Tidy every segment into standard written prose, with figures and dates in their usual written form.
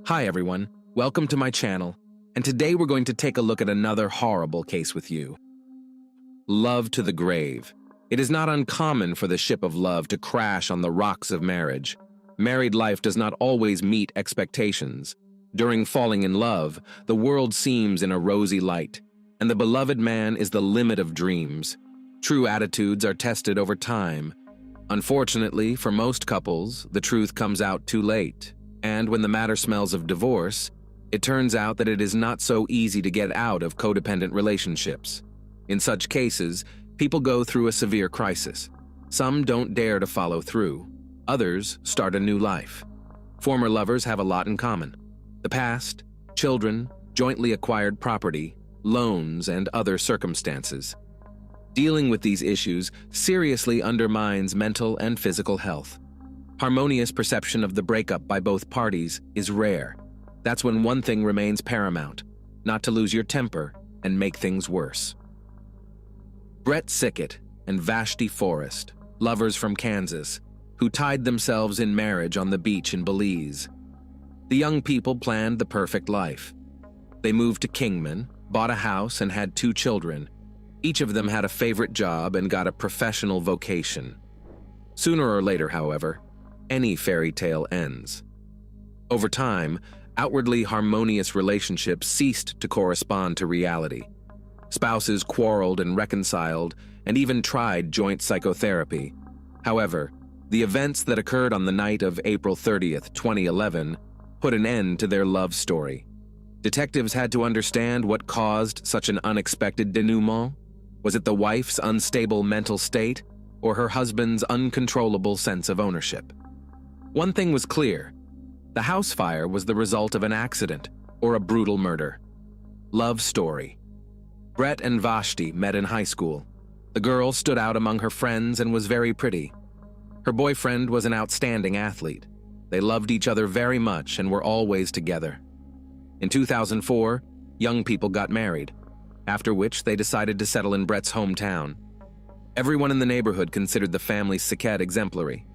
Hi everyone, welcome to my channel, and today we're going to take a look at another horrible case with you. Love to the grave. It is not uncommon for the ship of love to crash on the rocks of marriage. Married life does not always meet expectations. During falling in love, the world seems in a rosy light, and the beloved man is the limit of dreams. True attitudes are tested over time. Unfortunately, for most couples, the truth comes out too late. And when the matter smells of divorce, it turns out that it is not so easy to get out of codependent relationships. In such cases, people go through a severe crisis. Some don't dare to follow through. Others start a new life. Former lovers have a lot in common: the past, children, jointly acquired property, loans, and other circumstances. Dealing with these issues seriously undermines mental and physical health. Harmonious perception of the breakup by both parties is rare. That's when one thing remains paramount: not to lose your temper and make things worse. Brett Sickett and Vashti Forrest, lovers from Kansas, who tied themselves in marriage on the beach in Belize. The young people planned the perfect life. They moved to Kingman, bought a house, and had 2 children. Each of them had a favorite job and got a professional vocation. Sooner or later, however, any fairy tale ends. Over time, outwardly harmonious relationships ceased to correspond to reality. Spouses quarreled and reconciled, and even tried joint psychotherapy. However, the events that occurred on the night of April 30th, 2011, put an end to their love story. Detectives had to understand what caused such an unexpected denouement. Was it the wife's unstable mental state, or her husband's uncontrollable sense of ownership? One thing was clear: the house fire was the result of an accident or a brutal murder. Love story. Brett and Vashti met in high school. The girl stood out among her friends and was very pretty. Her boyfriend was an outstanding athlete. They loved each other very much and were always together. In 2004, young people got married, after which they decided to settle in Brett's hometown. Everyone in the neighborhood considered the family Sickett exemplary.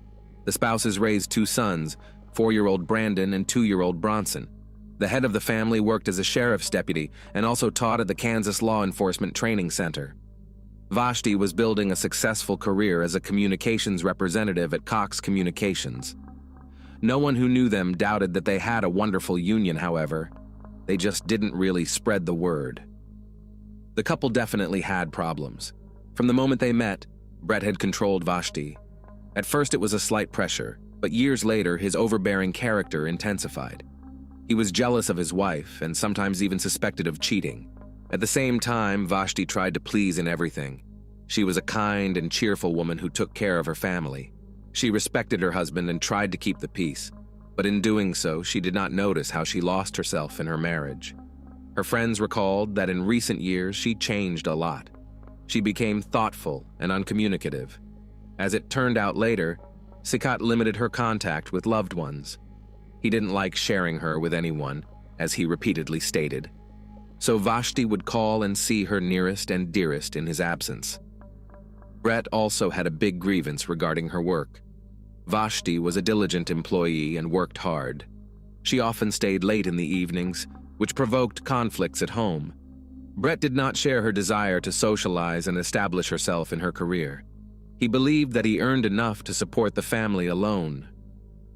The spouses raised 2 sons, 4-year-old Brandon and 2-year-old Bronson. The head of the family worked as a sheriff's deputy and also taught at the Kansas Law Enforcement Training Center. Vashti was building a successful career as a communications representative at Cox Communications. No one who knew them doubted that they had a wonderful union, however. They just didn't really spread the word. The couple definitely had problems. From the moment they met, Brett had controlled Vashti. At first it was a slight pressure, but years later his overbearing character intensified. He was jealous of his wife and sometimes even suspected of cheating. At the same time, Vashti tried to please in everything. She was a kind and cheerful woman who took care of her family. She respected her husband and tried to keep the peace, but in doing so, she did not notice how she lost herself in her marriage. Her friends recalled that in recent years she changed a lot. She became thoughtful and uncommunicative. As it turned out later, Sickett limited her contact with loved ones. He didn't like sharing her with anyone, as he repeatedly stated. So Vashti would call and see her nearest and dearest in his absence. Brett also had a big grievance regarding her work. Vashti was a diligent employee and worked hard. She often stayed late in the evenings, which provoked conflicts at home. Brett did not share her desire to socialize and establish herself in her career. He believed that he earned enough to support the family alone.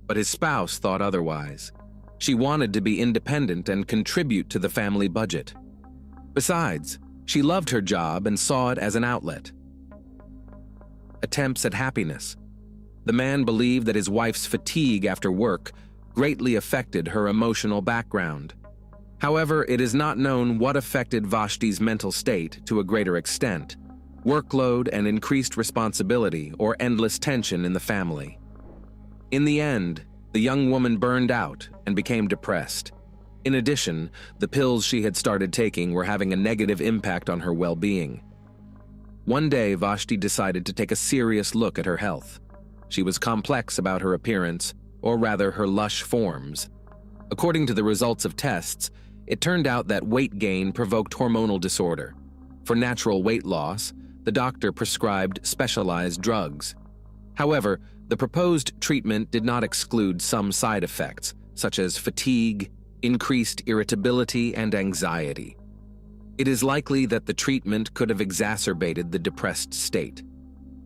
But his spouse thought otherwise. She wanted to be independent and contribute to the family budget. Besides, she loved her job and saw it as an outlet. Attempts at happiness. The man believed that his wife's fatigue after work greatly affected her emotional background. However, it is not known what affected Vashti's mental state to a greater extent: workload and increased responsibility or endless tension in the family. In the end, the young woman burned out and became depressed. In addition, the pills she had started taking were having a negative impact on her well-being. One day, Vashti decided to take a serious look at her health. She was complex about her appearance, or rather her lush forms. According to the results of tests, it turned out that weight gain provoked hormonal disorder. For natural weight loss, the doctor prescribed specialized drugs. However, the proposed treatment did not exclude some side effects, such as fatigue, increased irritability and anxiety. It is likely that the treatment could have exacerbated the depressed state,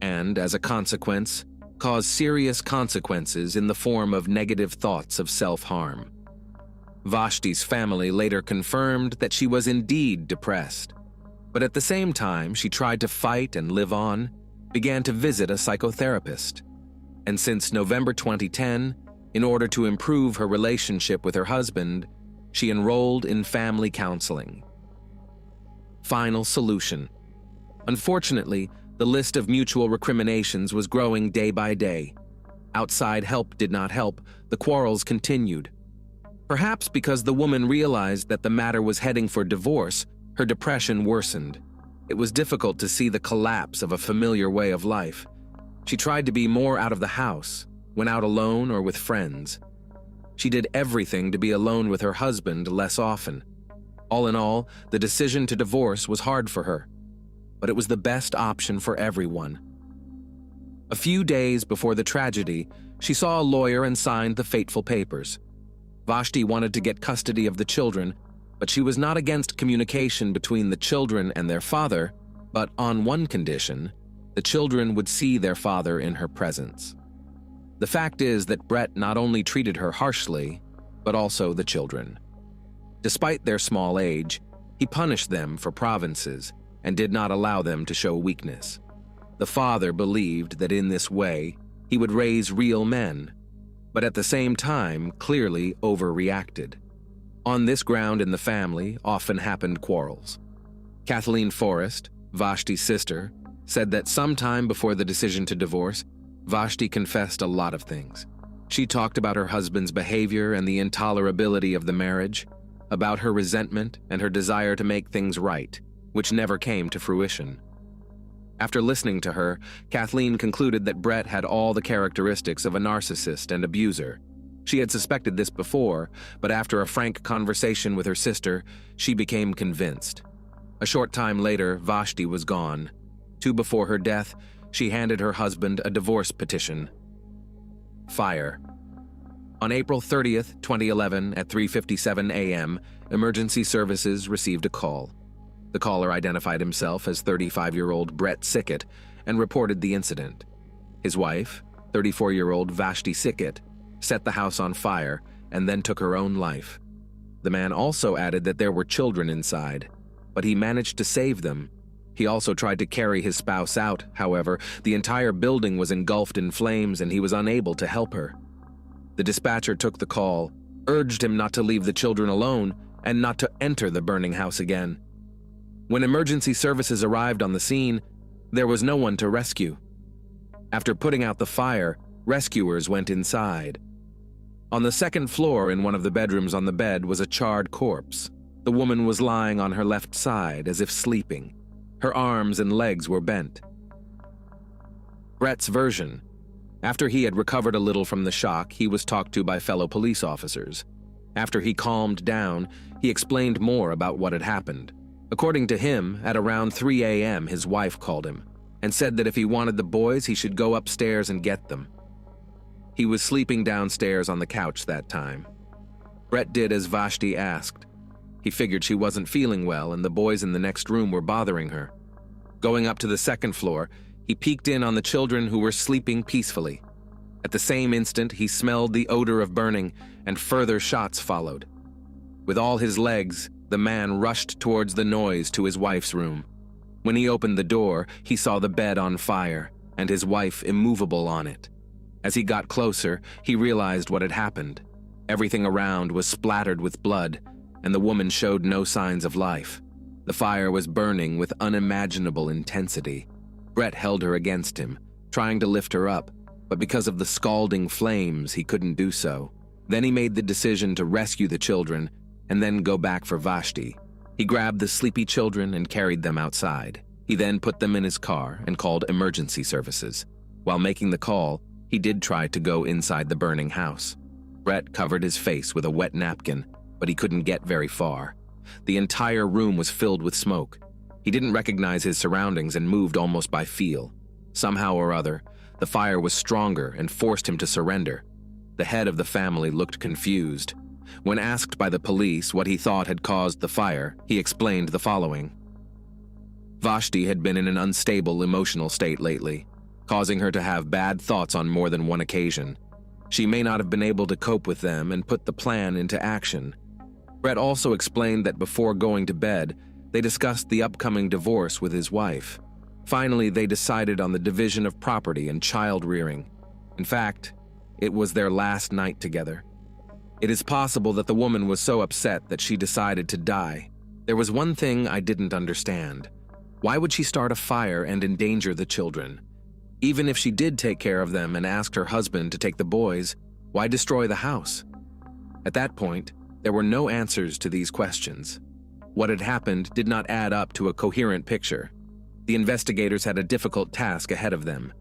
and, as a consequence, caused serious consequences in the form of negative thoughts of self-harm. Vashti's family later confirmed that she was indeed depressed, but at the same time she tried to fight and live on, began to visit a psychotherapist, and since November 2010, in order to improve her relationship with her husband, she enrolled in family counseling. Final solution. Unfortunately, the list of mutual recriminations was growing day by day. Outside help did not help, the quarrels continued. Perhaps because the woman realized that the matter was heading for divorce, her depression worsened. It was difficult to see the collapse of a familiar way of life. She tried to be more out of the house, went out alone or with friends. She did everything to be alone with her husband less often. All in all, the decision to divorce was hard for her, but it was the best option for everyone. A few days before the tragedy, she saw a lawyer and signed the fateful papers. Vashti wanted to get custody of the children, but she was not against communication between the children and their father, but on one condition: the children would see their father in her presence. The fact is that Brett not only treated her harshly, but also the children. Despite their small age, he punished them for provinces and did not allow them to show weakness. The father believed that in this way he would raise real men, but at the same time clearly overreacted. On this ground in the family often happened quarrels. Kathleen Forrest, Vashti's sister, said that sometime before the decision to divorce, Vashti confessed a lot of things. She talked about her husband's behavior and the intolerability of the marriage, about her resentment and her desire to make things right, which never came to fruition. After listening to her, Kathleen concluded that Brett had all the characteristics of a narcissist and abuser. She had suspected this before, but after a frank conversation with her sister, she became convinced. A short time later, Vashti was gone. Before her death, she handed her husband a divorce petition. Fire. On April 30th, 2011, at 3:57 a.m., emergency services received a call. The caller identified himself as 35-year-old Brett Sickett and reported the incident. His wife, 34-year-old Vashti Sickett, set the house on fire and then took her own life. The man also added that there were children inside, but he managed to save them. He also tried to carry his spouse out, however, the entire building was engulfed in flames and he was unable to help her. The dispatcher took the call, urged him not to leave the children alone, and not to enter the burning house again. When emergency services arrived on the scene, there was no one to rescue. After putting out the fire, rescuers went inside. On the second floor in one of the bedrooms on the bed was a charred corpse. The woman was lying on her left side as if sleeping. Her arms and legs were bent. Brett's version. After he had recovered a little from the shock, he was talked to by fellow police officers. After he calmed down, he explained more about what had happened. According to him, at around 3 a.m., his wife called him and said that if he wanted the boys, he should go upstairs and get them. He was sleeping downstairs on the couch that time. Brett did as Vashti asked. He figured she wasn't feeling well and the boys in the next room were bothering her. Going up to the second floor, he peeked in on the children who were sleeping peacefully. At the same instant, he smelled the odor of burning, and further shots followed. With all his legs, the man rushed towards the noise to his wife's room. When he opened the door, he saw the bed on fire and his wife immovable on it. As he got closer, he realized what had happened. Everything around was splattered with blood, and the woman showed no signs of life. The fire was burning with unimaginable intensity. Brett held her against him, trying to lift her up, but because of the scalding flames, he couldn't do so. Then he made the decision to rescue the children and then go back for Vashti. He grabbed the sleepy children and carried them outside. He then put them in his car and called emergency services. While making the call, he did try to go inside the burning house. Brett covered his face with a wet napkin, but he couldn't get very far. The entire room was filled with smoke. He didn't recognize his surroundings and moved almost by feel. Somehow or other, the fire was stronger and forced him to surrender. The head of the family looked confused. When asked by the police what he thought had caused the fire, he explained the following. Vashti had been in an unstable emotional state lately, causing her to have bad thoughts on more than one occasion. She may not have been able to cope with them and put the plan into action. Brett also explained that before going to bed, they discussed the upcoming divorce with his wife. Finally, they decided on the division of property and child rearing. In fact, it was their last night together. It is possible that the woman was so upset that she decided to die. There was one thing I didn't understand. Why would she start a fire and endanger the children? Even if she did take care of them and asked her husband to take the boys, why destroy the house? At that point, there were no answers to these questions. What had happened did not add up to a coherent picture. The investigators had a difficult task ahead of them.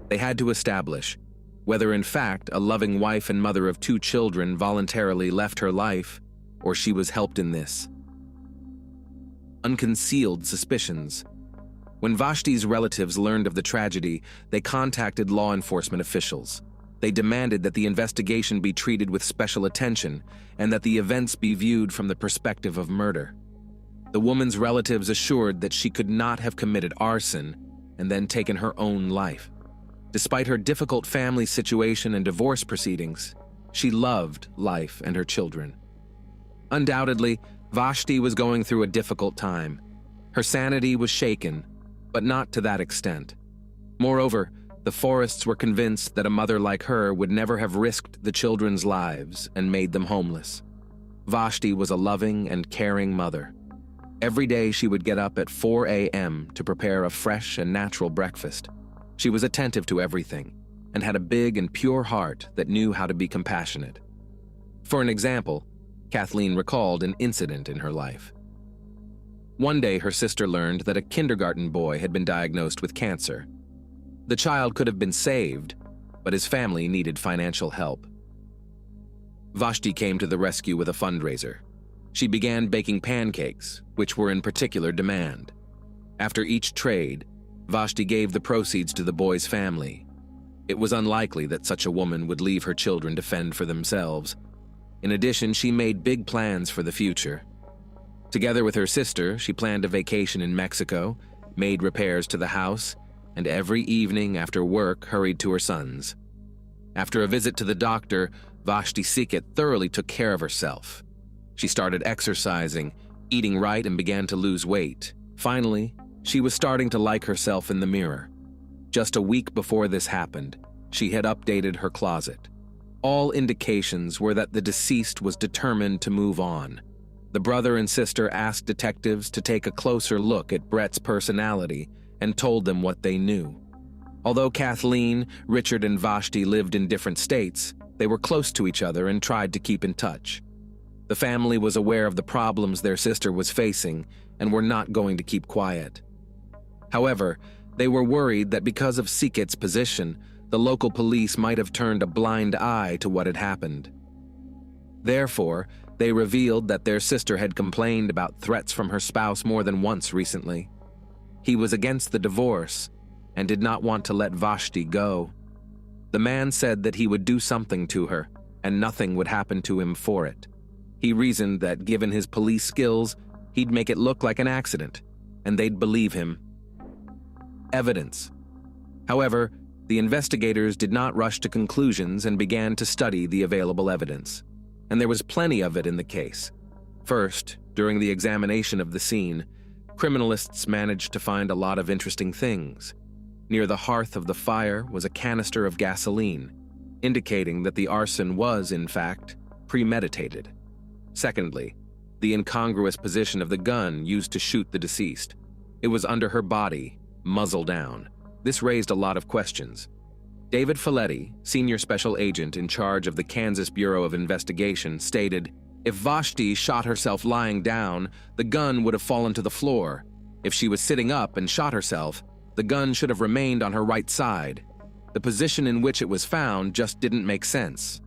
They had to establish whether in fact a loving wife and mother of 2 children voluntarily left her life, or she was helped in this. Unconcealed suspicions. When Vashti's relatives learned of the tragedy, they contacted law enforcement officials. They demanded that the investigation be treated with special attention and that the events be viewed from the perspective of murder. The woman's relatives assured that she could not have committed arson and then taken her own life. Despite her difficult family situation and divorce proceedings, she loved life and her children. Undoubtedly, Vashti was going through a difficult time. Her sanity was shaken, but not to that extent. Moreover, the Forrests were convinced that a mother like her would never have risked the children's lives and made them homeless. Vashti was a loving and caring mother. Every day she would get up at 4 a.m. to prepare a fresh and natural breakfast. She was attentive to everything and had a big and pure heart that knew how to be compassionate. For an example, Kathleen recalled an incident in her life. One day, her sister learned that a kindergarten boy had been diagnosed with cancer. The child could have been saved, but his family needed financial help. Vashti came to the rescue with a fundraiser. She began baking pancakes, which were in particular demand. After each trade, Vashti gave the proceeds to the boy's family. It was unlikely that such a woman would leave her children to fend for themselves. In addition, she made big plans for the future. Together with her sister, she planned a vacation in Mexico, made repairs to the house, and every evening after work hurried to her sons. After a visit to the doctor, Vashti Sikit thoroughly took care of herself. She started exercising, eating right, and began to lose weight. Finally, she was starting to like herself in the mirror. Just a week before this happened, she had updated her closet. All indications were that the deceased was determined to move on. The brother and sister asked detectives to take a closer look at Brett's personality and told them what they knew. Although Kathleen, Richard, and Vashti lived in different states, they were close to each other and tried to keep in touch. The family was aware of the problems their sister was facing and were not going to keep quiet. However, they were worried that because of Sikit's position, the local police might have turned a blind eye to what had happened. Therefore, they revealed that their sister had complained about threats from her spouse more than once recently. He was against the divorce and did not want to let Vashti go. The man said that he would do something to her and nothing would happen to him for it. He reasoned that given his police skills, he'd make it look like an accident, and they'd believe him. Evidence. However, the investigators did not rush to conclusions and began to study the available evidence. And there was plenty of it in the case. First, during the examination of the scene, criminalists managed to find a lot of interesting things. Near the hearth of the fire was a canister of gasoline, indicating that the arson was, in fact, premeditated. Secondly, the incongruous position of the gun used to shoot the deceased. It was under her body, muzzle down. This raised a lot of questions. David Folletti, senior special agent in charge of the Kansas Bureau of Investigation, stated, "If Vashti shot herself lying down, the gun would have fallen to the floor. If she was sitting up and shot herself, the gun should have remained on her right side. The position in which it was found just didn't make sense."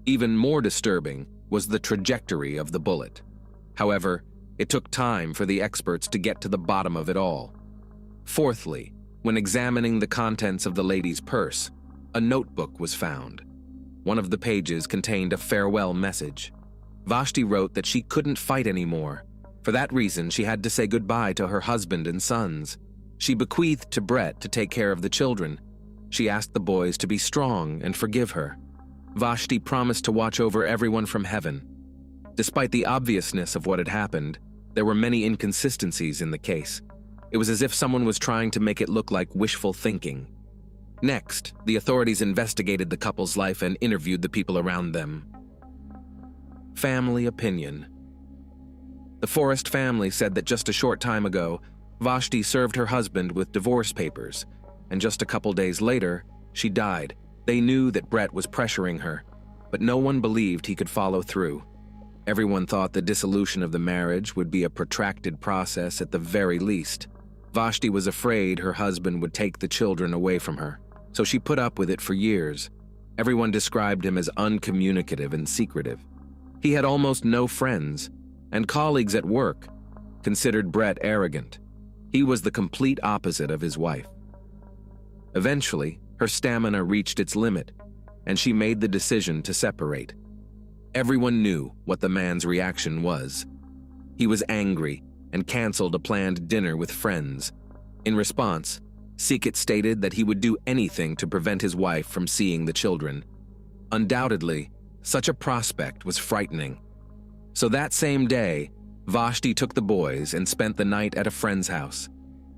Even more disturbing was the trajectory of the bullet. However, it took time for the experts to get to the bottom of it all. Fourthly, when examining the contents of the lady's purse, a notebook was found. One of the pages contained a farewell message. Vashti wrote that she couldn't fight anymore. For that reason, she had to say goodbye to her husband and sons. She bequeathed to Brett to take care of the children. She asked the boys to be strong and forgive her. Vashti promised to watch over everyone from heaven. Despite the obviousness of what had happened, there were many inconsistencies in the case. It was as if someone was trying to make it look like wishful thinking. Next, the authorities investigated the couple's life and interviewed the people around them. Family opinion. The Forrest family said that just a short time ago, Vashti served her husband with divorce papers, and just a couple days later, she died. They knew that Brett was pressuring her, but no one believed he could follow through. Everyone thought the dissolution of the marriage would be a protracted process at the very least. Vashti was afraid her husband would take the children away from her, so she put up with it for years. Everyone described him as uncommunicative and secretive. He had almost no friends, and colleagues at work considered Brett arrogant. He was the complete opposite of his wife. Eventually, her stamina reached its limit, and she made the decision to separate. Everyone knew what the man's reaction was. He was angry and canceled a planned dinner with friends. In response, Sikit stated that he would do anything to prevent his wife from seeing the children. Undoubtedly, such a prospect was frightening. So that same day, Vashti took the boys and spent the night at a friend's house.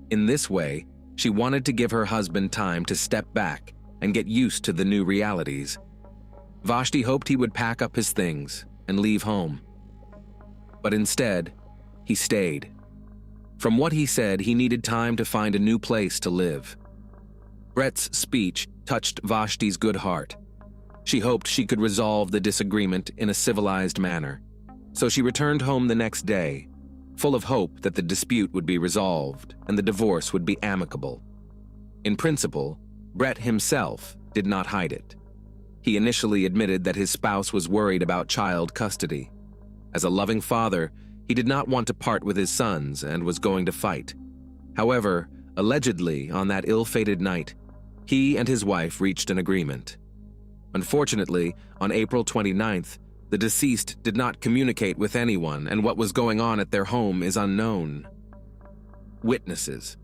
In this way, she wanted to give her husband time to step back and get used to the new realities. Vashti hoped he would pack up his things and leave home. But instead, he stayed. From what he said, he needed time to find a new place to live. Brett's speech touched Vashti's good heart. She hoped she could resolve the disagreement in a civilized manner. So she returned home the next day, full of hope that the dispute would be resolved and the divorce would be amicable. In principle, Brett himself did not hide it. He initially admitted that his spouse was worried about child custody. As a loving father, he did not want to part with his sons and was going to fight. However, allegedly, on that ill-fated night, he and his wife reached an agreement. Unfortunately, on April 29th, the deceased did not communicate with anyone, and what was going on at their home is unknown. Witnesses.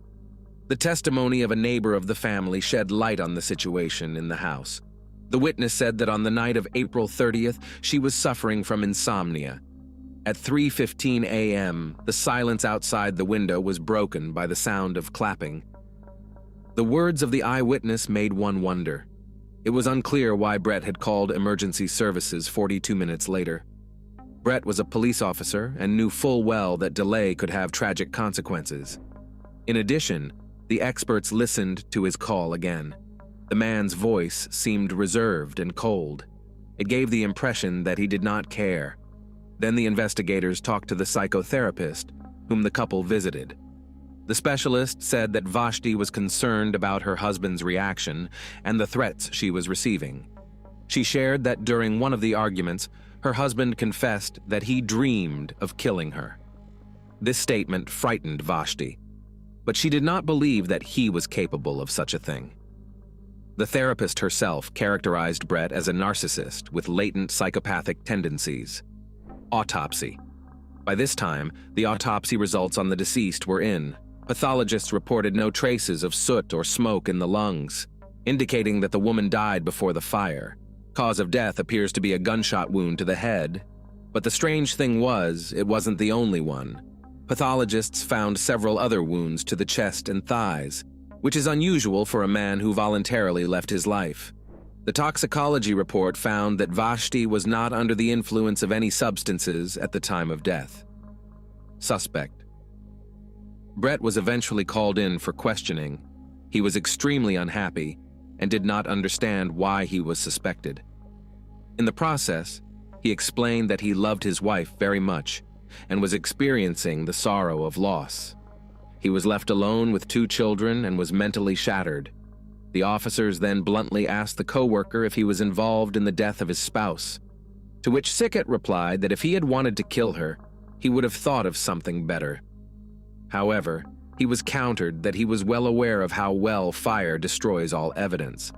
The testimony of a neighbor of the family shed light on the situation in the house. The witness said that on the night of April 30th, she was suffering from insomnia. At 3:15 a.m., the silence outside the window was broken by the sound of clapping. The words of the eyewitness made one wonder. It was unclear why Brett had called emergency services 42 minutes later. Brett was a police officer and knew full well that delay could have tragic consequences. In addition, the experts listened to his call again. The man's voice seemed reserved and cold. It gave the impression that he did not care. Then the investigators talked to the psychotherapist, whom the couple visited. The specialist said that Vashti was concerned about her husband's reaction and the threats she was receiving. She shared that during one of the arguments, her husband confessed that he dreamed of killing her. This statement frightened Vashti, but she did not believe that he was capable of such a thing. The therapist herself characterized Brett as a narcissist with latent psychopathic tendencies. Autopsy. By this time, the autopsy results on the deceased were in. Pathologists reported no traces of soot or smoke in the lungs, indicating that the woman died before the fire. Cause of death appears to be a gunshot wound to the head. But the strange thing was, it wasn't the only one. Pathologists found several other wounds to the chest and thighs, which is unusual for a man who voluntarily left his life. The toxicology report found that Vashti was not under the influence of any substances at the time of death. Suspect. Brett was eventually called in for questioning. He was extremely unhappy and did not understand why he was suspected. In the process, he explained that he loved his wife very much and was experiencing the sorrow of loss. He was left alone with 2 children and was mentally shattered. The officers then bluntly asked the coworker if he was involved in the death of his spouse, to which Sikit replied that if he had wanted to kill her, he would have thought of something better. However, he was countered that he was well aware of how well fire destroys all evidence.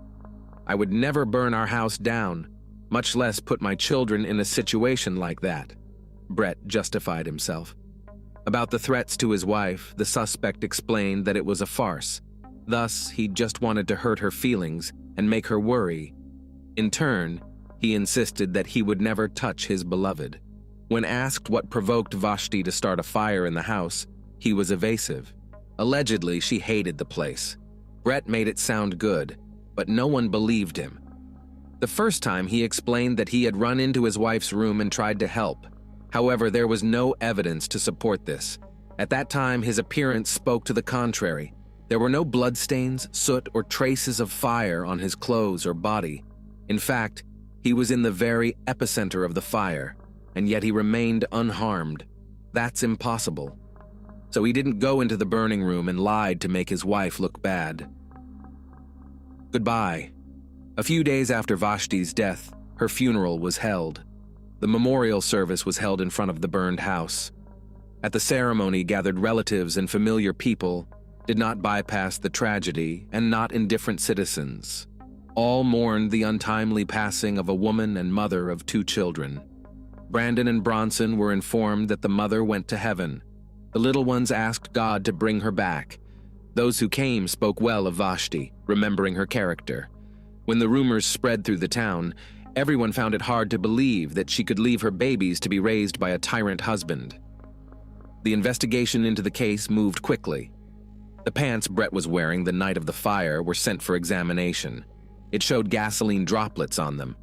"I would never burn our house down. much less put my children in a situation like that, Brett justified himself. About the threats to his wife, the suspect explained that it was a farce. Thus, he just wanted to hurt her feelings and make her worry. In turn, he insisted that he would never touch his beloved. When asked what provoked Vashti to start a fire in the house, he was evasive. Allegedly, she hated the place. Brett made it sound good, but no one believed him. The first time, he explained that he had run into his wife's room and tried to help. However, there was no evidence to support this. At that time, his appearance spoke to the contrary. There were no bloodstains, soot, or traces of fire on his clothes or body. In fact, he was in the very epicenter of the fire, and yet he remained unharmed. That's impossible. So he didn't go into the burning room and lied to make his wife look bad. Goodbye. A few days after Vashti's death, her funeral was held. The memorial service was held in front of the burned house. At the ceremony, gathered relatives and familiar people did not bypass the tragedy, and not indifferent citizens. All mourned the untimely passing of a woman and mother of 2 children. Brandon and Bronson were informed that the mother went to heaven. The little ones asked God to bring her back. Those who came spoke well of Vashti, remembering her character. When the rumors spread through the town, everyone found it hard to believe that she could leave her babies to be raised by a tyrant husband. The investigation into the case moved quickly. The pants Brett was wearing the night of the fire were sent for examination. It showed gasoline droplets on them.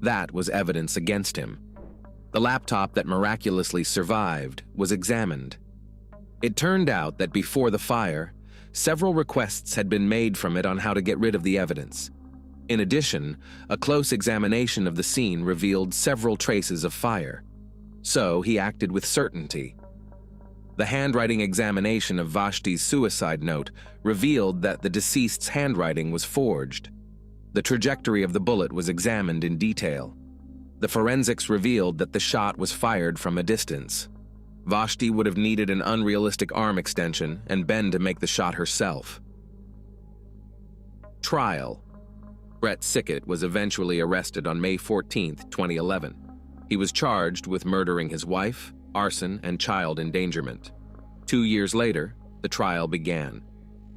That was evidence against him. The laptop that miraculously survived was examined. It turned out that before the fire, several requests had been made from it on how to get rid of the evidence. In addition, a close examination of the scene revealed several traces of fire. So he acted with certainty. The handwriting examination of Vashti's suicide note revealed that the deceased's handwriting was forged. The trajectory of the bullet was examined in detail. The forensics revealed that the shot was fired from a distance. Vashti would have needed an unrealistic arm extension and bend to make the shot herself. Trial. Brett Sickett was eventually arrested on May 14, 2011. He was charged with murdering his wife, arson, and child endangerment. 2 years later, the trial began.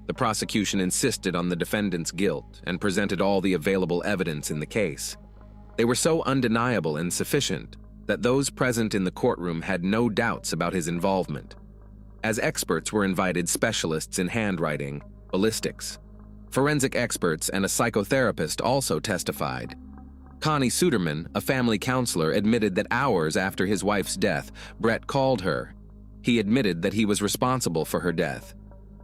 The prosecution insisted on the defendant's guilt and presented all the available evidence in the case. They were so undeniable and sufficient that those present in the courtroom had no doubts about his involvement. As experts were invited specialists in handwriting, ballistics. Forensic experts and a psychotherapist also testified. Connie Suderman, a family counselor, admitted that hours after his wife's death, Brett called her. He admitted that he was responsible for her death.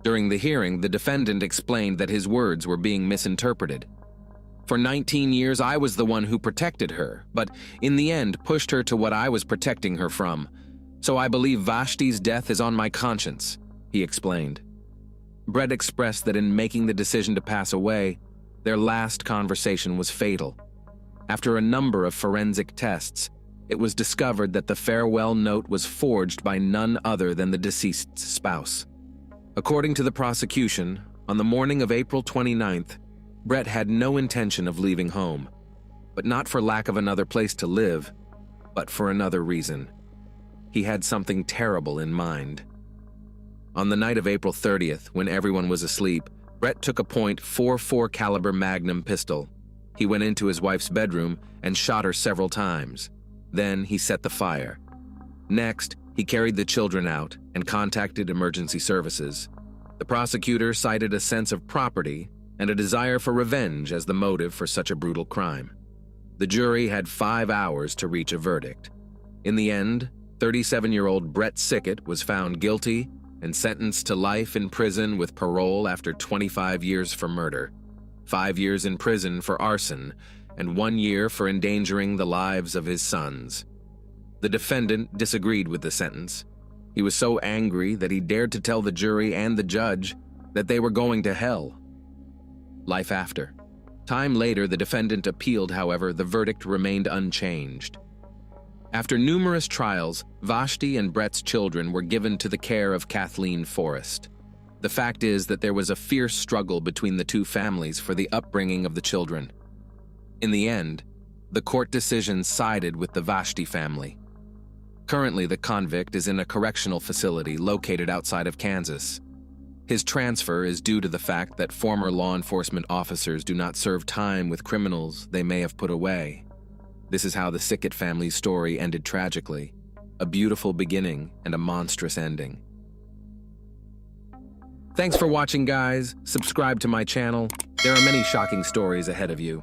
During the hearing, the defendant explained that his words were being misinterpreted. For 19 years, I was the one who protected her, but in the end pushed her to what I was protecting her from. So I believe Vashti's death is on my conscience, he explained. Brett expressed that in making the decision to pass away, their last conversation was fatal. After a number of forensic tests, it was discovered that the farewell note was forged by none other than the deceased's spouse. According to the prosecution, on the morning of April 29th, Brett had no intention of leaving home, but not for lack of another place to live, but for another reason. He had something terrible in mind. On the night of April 30th, when everyone was asleep, Brett took a .44 caliber Magnum pistol. He went into his wife's bedroom and shot her several times. Then he set the fire. Next, he carried the children out and contacted emergency services. The prosecutor cited a sense of property and a desire for revenge as the motive for such a brutal crime. The jury had 5 hours to reach a verdict. In the end, 37-year-old Brett Sickett was found guilty and sentenced to life in prison with parole after 25 years for murder, 5 years in prison for arson, and 1 year for endangering the lives of his sons. The defendant disagreed with the sentence. He was so angry that he dared to tell the jury and the judge that they were going to hell. Life after. Time later, the defendant appealed, however, the verdict remained unchanged. After numerous trials, Vashti and Brett's children were given to the care of Kathleen Forrest. The fact is that there was a fierce struggle between the two families for the upbringing of the children. In the end, The court decision sided with the Vashti family. Currently, the convict is in a correctional facility located outside of Kansas. His transfer is due to the fact that former law enforcement officers do not serve time with criminals they may have put away. This is how the Sickett family's story ended tragically, a beautiful beginning and a monstrous ending. Thanks for watching, guys. Subscribe to my channel. There are many shocking stories ahead of you.